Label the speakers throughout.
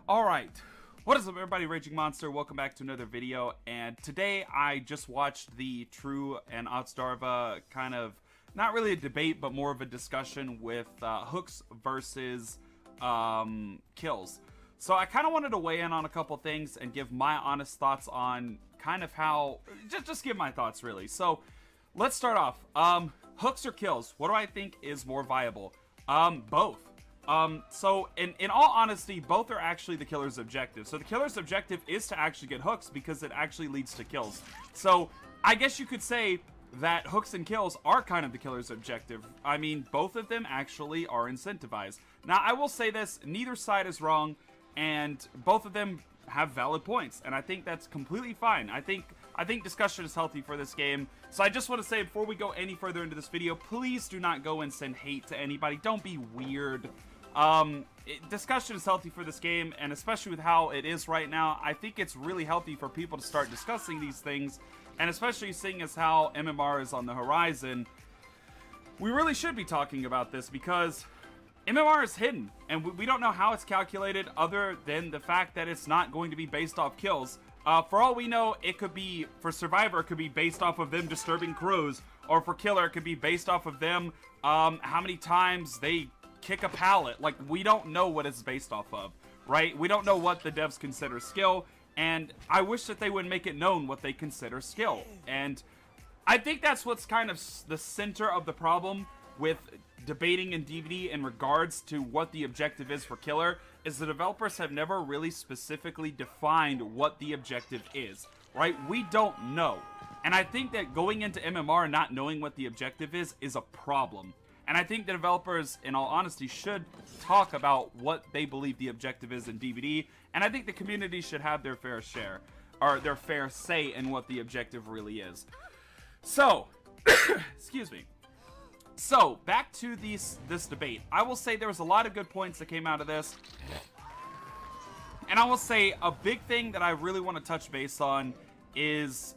Speaker 1: Alright, what is up everybody, Raging Monster, welcome back to another video, and today I just watched the Tru and Otzdarva kind of, not really a debate, but more of a discussion with hooks versus kills. So I kind of wanted to weigh in on a couple things and give my honest thoughts on kind of how, just give my thoughts really. So let's start off, hooks or kills, what do I think is more viable? Both. So in all honesty, both are actually the killer's objective. So the killer's objective is to actually get hooks because it actually leads to kills. So I guess you could say that hooks and kills are kind of the killer's objective. I mean, both of them actually are incentivized. Now, I will say this, neither side is wrong, and both of them have valid points, and I think that's completely fine. I think discussion is healthy for this game. So I just want to say, before we go any further into this video, please do not go and send hate to anybody. Don't be weird. Discussion is healthy for this game, and especially with how it is right now, I think it's really healthy for people to start discussing these things, and especially seeing as how MMR is on the horizon, we really should be talking about this because MMR is hidden, and we don't know how it's calculated other than the fact that it's not going to be based off kills. For all we know, it could be, for Survivor, it could be based off of them disturbing crows, or for Killer, it could be based off of them, how many times they kick a pallet. Like, we don't know what it's based off of, right? We don't know what the devs consider skill, and I wish that they would make it known what they consider skill. And I think that's what's kind of the center of the problem with debating in DVD in regards to what the objective is for Killer, is the developers have never really specifically defined what the objective is, right? We don't know. And I think that going into MMR not knowing what the objective is a problem. And I think the developers, in all honesty, should talk about what they believe the objective is in DVD, and I think the community should have their fair share, or their fair say in what the objective really is. So, excuse me. So, back to this debate. I will say there was a lot of good points that came out of this. And I will say a big thing that I really want to touch base on is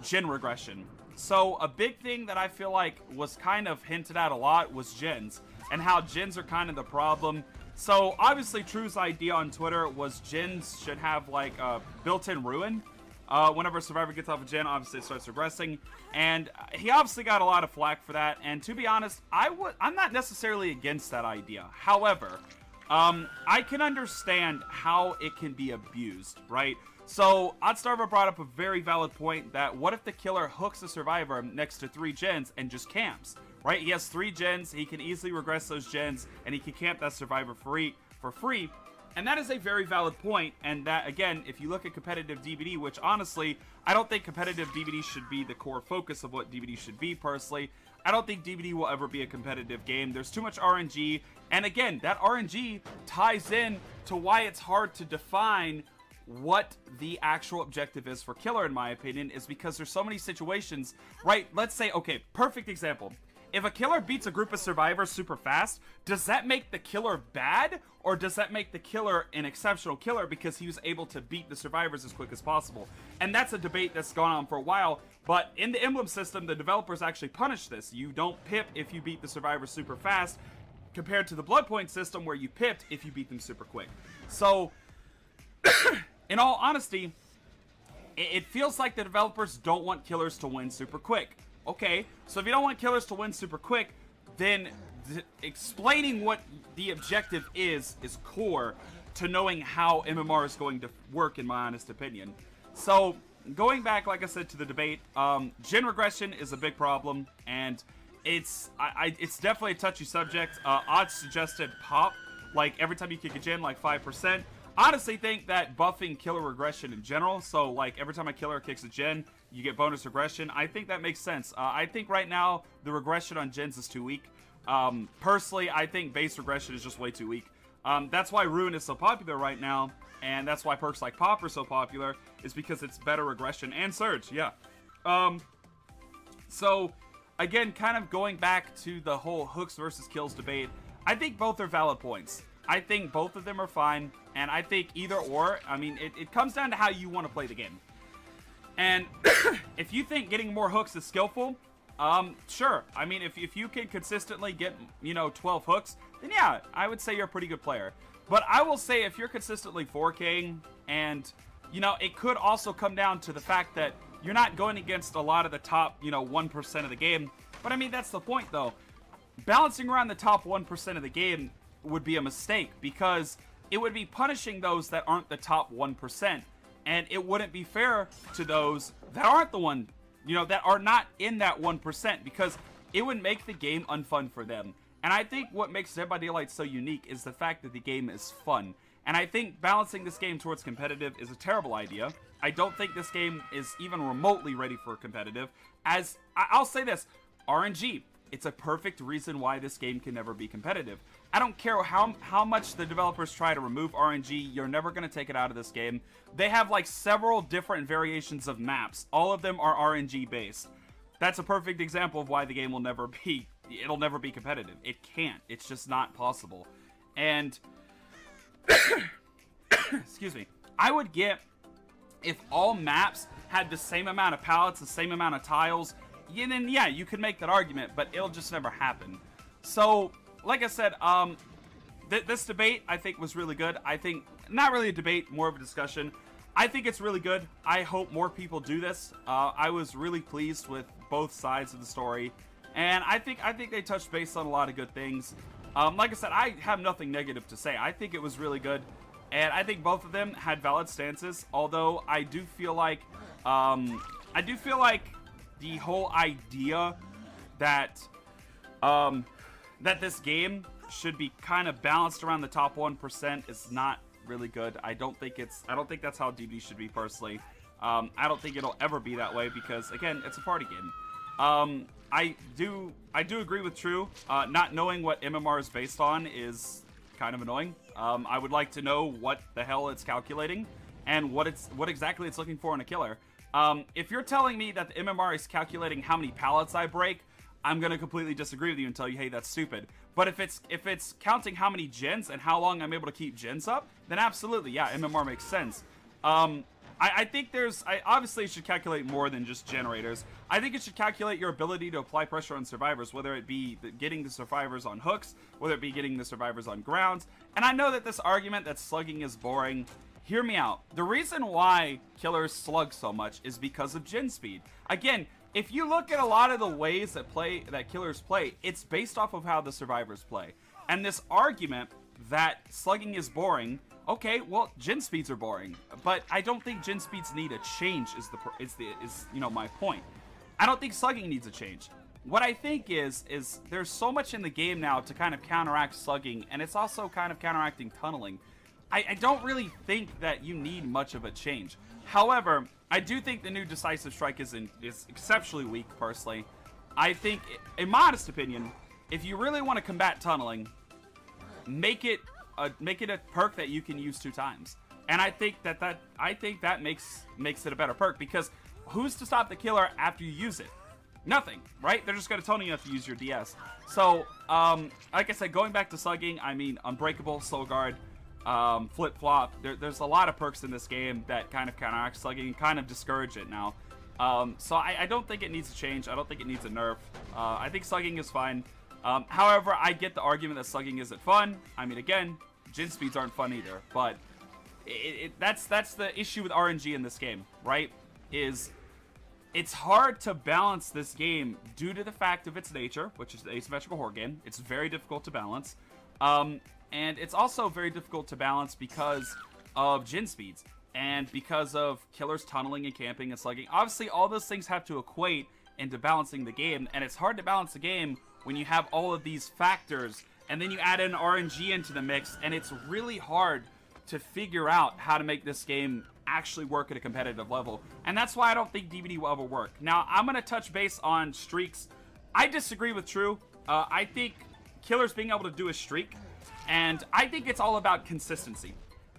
Speaker 1: gen regression. So a big thing that I feel like was kind of hinted at a lot was gens, and how gens are kind of the problem. So obviously Tru's idea on Twitter was gens should have like a built-in ruin. Whenever a survivor gets off a gen, obviously it starts regressing, and he obviously got a lot of flack for that. And to be honest, I'm not necessarily against that idea. However, I can understand how it can be abused, right? So, Otzdarva brought up a very valid point that what if the killer hooks a survivor next to 3 gens and just camps, right? He has 3 gens, he can easily regress those gens, and he can camp that survivor for free. And that is a very valid point, and that, again, if you look at competitive DVD, which honestly, I don't think competitive DVD should be the core focus of what DVD should be, personally. I don't think DVD will ever be a competitive game. There's too much RNG, and again, that RNG ties in to why it's hard to define what the actual objective is for Killer, in my opinion, is because there's so many situations, right? Let's say, okay, perfect example. If a killer beats a group of survivors super fast, does that make the killer bad? Or does that make the killer an exceptional killer because he was able to beat the survivors as quick as possible? And that's a debate that's gone on for a while, but in the emblem system, the developers actually punish this. You don't pip if you beat the survivors super fast, compared to the blood point system where you pipped if you beat them super quick. So, in all honesty, it feels like the developers don't want killers to win super quick. Okay, so if you don't want killers to win super quick, then explaining what the objective is core to knowing how MMR is going to work, in my honest opinion. So, going back, like I said, to the debate, gen regression is a big problem, and it's definitely a touchy subject. Odds suggested pop, like every time you kick a gen, like 5%. Honestly think that buffing killer regression in general, so like every time a killer kicks a gen, you get bonus regression. I think that makes sense. I think right now the regression on gens is too weak. Personally, I think base regression is just way too weak. That's why Ruin is so popular right now, and that's why perks like Pop are so popular, is because it's better regression and Surge, yeah. So, again, kind of going back to the whole hooks versus kills debate, I think both are valid points. I think both of them are fine, and I think either or, I mean, it comes down to how you want to play the game. And if you think getting more hooks is skillful, sure. I mean, if you can consistently get, you know, 12 hooks, then yeah, I would say you're a pretty good player. But I will say, if you're consistently 4King, and, you know, it could also come down to the fact that you're not going against a lot of the top, you know, 1% of the game. But I mean, that's the point, though. Balancing around the top 1% of the game would be a mistake, because it would be punishing those that aren't the top 1%. And it wouldn't be fair to those that aren't the one, you know, that are not in that 1%, because it would make the game unfun for them. And I think what makes Dead by Daylight so unique is the fact that the game is fun. And I think balancing this game towards competitive is a terrible idea. I don't think this game is even remotely ready for competitive. As I'll say this, RNG, it's a perfect reason why this game can never be competitive. I don't care how much the developers try to remove RNG, you're never going to take it out of this game. They have like several different variations of maps. All of them are RNG based. That's a perfect example of why the game will never be, it'll never be competitive. It can't. It's just not possible. And, excuse me, I would get, if all maps had the same amount of pallets, the same amount of tiles, then yeah, you could make that argument, but it'll just never happen. So, like I said, this debate, I think, was really good. I think, not really a debate, more of a discussion. I think it's really good. I hope more people do this. I was really pleased with both sides of the story, and I think they touched base on a lot of good things. Like I said, I have nothing negative to say. I think it was really good, and I think both of them had valid stances. Although I do feel like, the whole idea that that this game should be kind of balanced around the top 1% is not really good. I don't think that's how DBD should be, personally. I don't think it'll ever be that way, because again, it's a party game. I do agree with Tru. Not knowing what MMR is based on is kind of annoying. I would like to know what the hell it's calculating and what exactly it's looking for in a killer. If you're telling me that the MMR is calculating how many pallets I break, I'm gonna completely disagree with you and tell you, hey, that's stupid. But if it's counting how many gens and how long I'm able to keep gens up, then absolutely, yeah, MMR makes sense. I think obviously it should calculate more than just generators. I think it should calculate your ability to apply pressure on survivors, whether it be getting the survivors on hooks, whether it be getting the survivors on grounds. And I know that this argument that slugging is boring, hear me out. The reason why killers slug so much is because of gen speed. Again, if you look at a lot of the ways that killers play, it's based off of how the survivors play. And this argument that slugging is boring, okay, well, gen speeds are boring, but I don't think gen speeds need a change. Is you know, my point. I don't think slugging needs a change. What I think is there's so much in the game now to kind of counteract slugging, and it's also kind of counteracting tunneling. I don't really think that you need much of a change. However, I do think the new Decisive Strike is exceptionally weak, personally. I think, in modest opinion, if you really want to combat tunneling, make it a perk that you can use 2 times. And I think that makes it a better perk, because who's to stop the killer after you use it? Nothing, right? They're just going to tunnel you if you use your DS. So, like I said, going back to slugging, I mean, Unbreakable, Soul Guard, Flip-Flop, there's a lot of perks in this game that kind of counteract slugging and kind of discourage it now. So I don't think it needs a change. I don't think it needs a nerf. I think slugging is fine. However, I get the argument that slugging isn't fun. I mean, again, gen speeds aren't fun either, but that's the issue with RNG in this game, right? It's hard to balance this game due to the fact of its nature, which is an asymmetrical horde game. It's very difficult to balance. And it's also very difficult to balance because of gen speeds and because of killers tunneling and camping and slugging. Obviously, all those things have to equate into balancing the game, and it's hard to balance the game when you have all of these factors, and then you add in RNG into the mix, and it's really hard to figure out how to make this game actually work at a competitive level. And that's why I don't think DBD will ever work. Now, I'm going to touch base on streaks. I disagree with Tru. I think killers being able to do a streak, and I think it's all about consistency.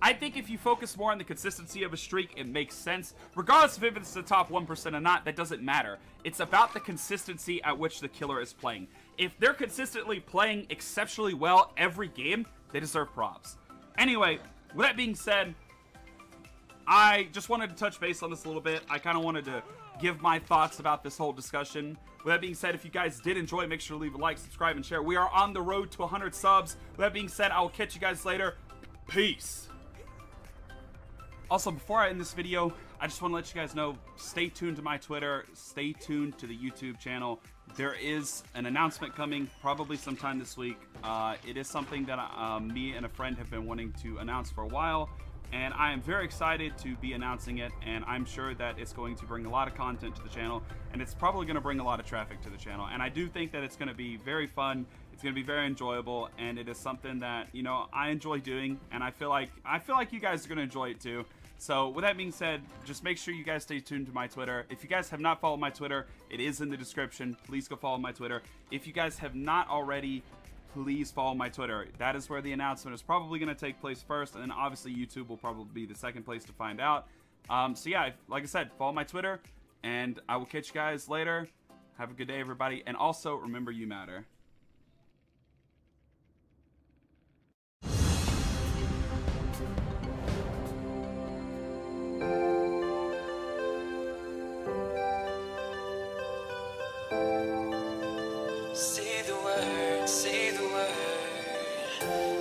Speaker 1: I think if you focus more on the consistency of a streak, it makes sense. Regardless of if it's the top 1% or not, that doesn't matter. It's about the consistency at which the killer is playing. If they're consistently playing exceptionally well every game, they deserve props. Anyway, with that being said, I just wanted to touch base on this a little bit. I kind of wanted to give my thoughts about this whole discussion. With that being said, if you guys did enjoy, make sure to leave a like, subscribe, and share. We are on the road to 100 subs. With that being said, I will catch you guys later. Peace. Also, before I end this video, I just want to let you guys know, stay tuned to my Twitter, stay tuned to the YouTube channel. There is an announcement coming probably sometime this week. It is something that me and a friend have been wanting to announce for a while, and I am very excited to be announcing it, and I'm sure that it's going to bring a lot of content to the channel, and it's probably going to bring a lot of traffic to the channel. And I do think that it's going to be very fun, it's going to be very enjoyable, and it is something that, you know, I enjoy doing, and I feel like you guys are going to enjoy it too. So with that being said, just make sure you guys stay tuned to my Twitter. If you guys have not followed my Twitter, it is in the description. Please go follow my Twitter. If you guys have not already, please follow my Twitter. That is where the announcement is probably going to take place first, and then obviously YouTube will probably be the second place to find out. So yeah, like I said, follow my Twitter, and I will catch you guys later. Have a good day, everybody, and also remember, you matter.
Speaker 2: Say the word, say the word.